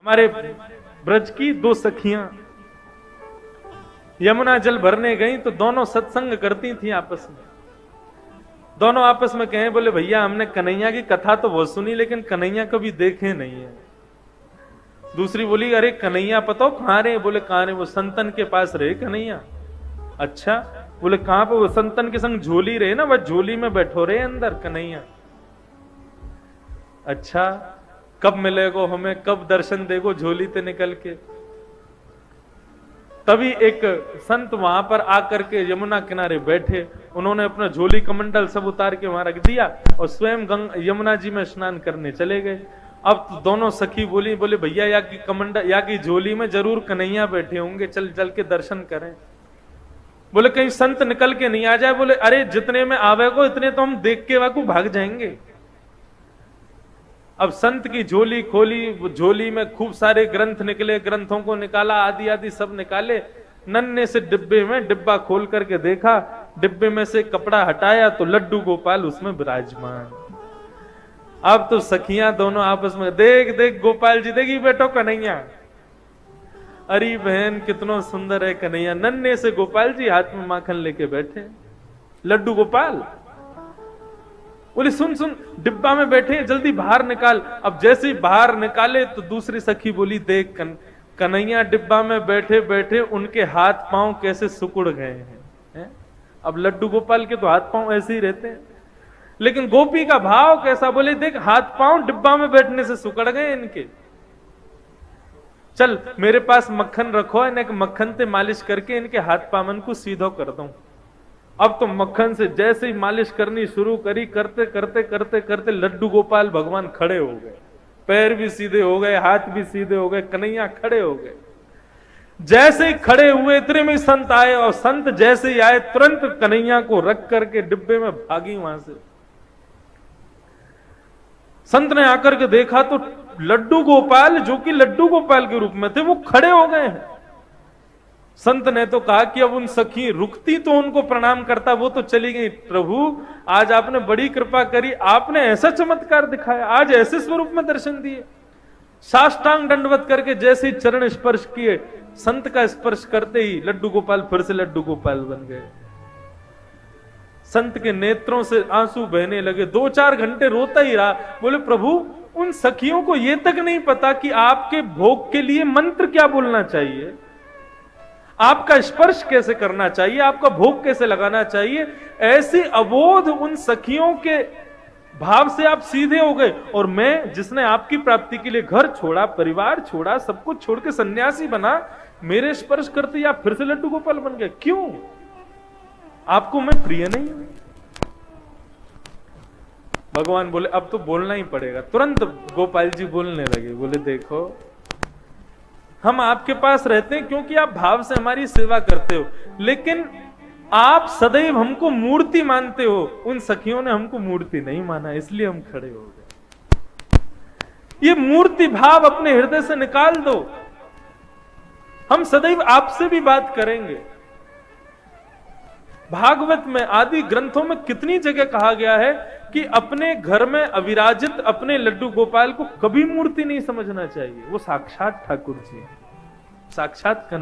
हमारे ब्रज की दो सखियां यमुना जल भरने गई तो दोनों सत्संग करती थी आपस में। दोनों आपस में कहे, बोले भैया हमने कन्हैया की कथा तो बहुत सुनी लेकिन कन्हैया कभी देखे नहीं है। दूसरी बोली, अरे कन्हैया पता हो कहां रहे? बोले कहां रहे? वो संतन के पास रहे कन्हैया। अच्छा, बोले कहां पे? वो संतन के संग झोली रहे ना, वह झोली में बैठो रहे अंदर कन्हैया। अच्छा, कब मिलेगो हमें, कब दर्शन देगो झोली ते निकल के? तभी एक संत वहां पर आकर के यमुना किनारे बैठे, उन्होंने अपना झोली कमंडल सब उतार के वहां रख दिया और स्वयं यमुना जी में स्नान करने चले गए। अब तो दोनों सखी बोली, बोले भैया या की कमंडल या की झोली में जरूर कन्हैया बैठे होंगे, चल चल के दर्शन करें। बोले कहीं संत निकल के नहीं आ जाए। बोले अरे जितने में आवे को इतने तो हम देख के वाकू भाग जाएंगे। अब संत की झोली खोली, वो झोली में खूब सारे ग्रंथ निकले, ग्रंथों को निकाला, आदि आदि सब निकाले। नन्हे से डिब्बे में डिब्बा खोल करके देखा, डिब्बे में से कपड़ा हटाया तो लड्डू गोपाल उसमें विराजमान। अब तो सखियां दोनों आपस में, देख देख गोपाल जी, देखी बेटो कन्हैया। अरे बहन कितना सुंदर है कन्हैया। नन्हे से गोपाल जी हाथ में माखन लेके बैठे, लड्डू गोपाल। बोले सुन सुन, डिब्बा में बैठे, जल्दी बाहर निकाल। अब जैसे ही बाहर निकाले तो दूसरी सखी बोली, देख कन्हैया डिब्बा में बैठे बैठे उनके हाथ पांव कैसे सिकुड़ गए हैं। अब लड्डू गोपाल के तो हाथ पांव ऐसे ही रहते हैं, लेकिन गोपी का भाव कैसा? बोले देख हाथ पांव डिब्बा में बैठने से सिकुड़ गए इनके। चल मेरे पास मक्खन रखो, इन्हें मक्खन से मालिश करके इनके हाथ पावन को सीधो कर दूं। अब तो मक्खन से जैसे ही मालिश करनी शुरू करी, करते करते करते करते लड्डू गोपाल भगवान खड़े हो गए, पैर भी सीधे हो गए, हाथ भी सीधे हो गए, कन्हैया खड़े हो गए। जैसे ही खड़े हुए इतने में संत आए, और संत जैसे ही आए तुरंत कन्हैया को रख करके डिब्बे में भागी वहां से। संत ने आकर के देखा तो लड्डू गोपाल, जो कि लड्डू गोपाल के रूप में थे, वो खड़े हो गए हैं। संत ने तो कहा कि अब उन सखी रुकती तो उनको प्रणाम करता, वो तो चली गई। प्रभु आज आपने बड़ी कृपा करी, आपने ऐसा चमत्कार दिखाया, आज ऐसे स्वरूप में दर्शन दिए। साष्टांग दंडवत करके जैसे ही चरण स्पर्श किए, संत का स्पर्श करते ही लड्डू गोपाल फिर से लड्डू गोपाल बन गए। संत के नेत्रों से आंसू बहने लगे, 2-4 घंटे रोता ही रहा। बोले प्रभु उन सखियों को यह तक नहीं पता कि आपके भोग के लिए मंत्र क्या बोलना चाहिए, आपका स्पर्श कैसे करना चाहिए, आपका भोग कैसे लगाना चाहिए। ऐसी अबोध उन सखियों के भाव से आप सीधे हो गए, और मैं जिसने आपकी प्राप्ति के लिए घर छोड़ा, परिवार छोड़ा, सब कुछ छोड़ के सन्यासी बना, मेरे स्पर्श करते आप फिर से लड्डू गोपाल बन गए। क्यों? आपको मैं प्रिय नहीं हूं? भगवान बोले अब तो बोलना ही पड़ेगा। तुरंत गोपाल जी बोलने लगे, बोले देखो हम आपके पास रहते हैं क्योंकि आप भाव से हमारी सेवा करते हो, लेकिन आप सदैव हमको मूर्ति मानते हो। उन सखियों ने हमको मूर्ति नहीं माना, इसलिए हम खड़े हो गए। ये मूर्ति भाव अपने हृदय से निकाल दो। हम सदैव आपसे भी बात करेंगे। भागवत में आदि ग्रंथों में कितनी जगह कहा गया है कि अपने घर में अविराजित अपने लड्डू गोपाल को कभी मूर्ति नहीं समझना चाहिए। वो साक्षात ठाकुर जी, साक्षात कन्हैया।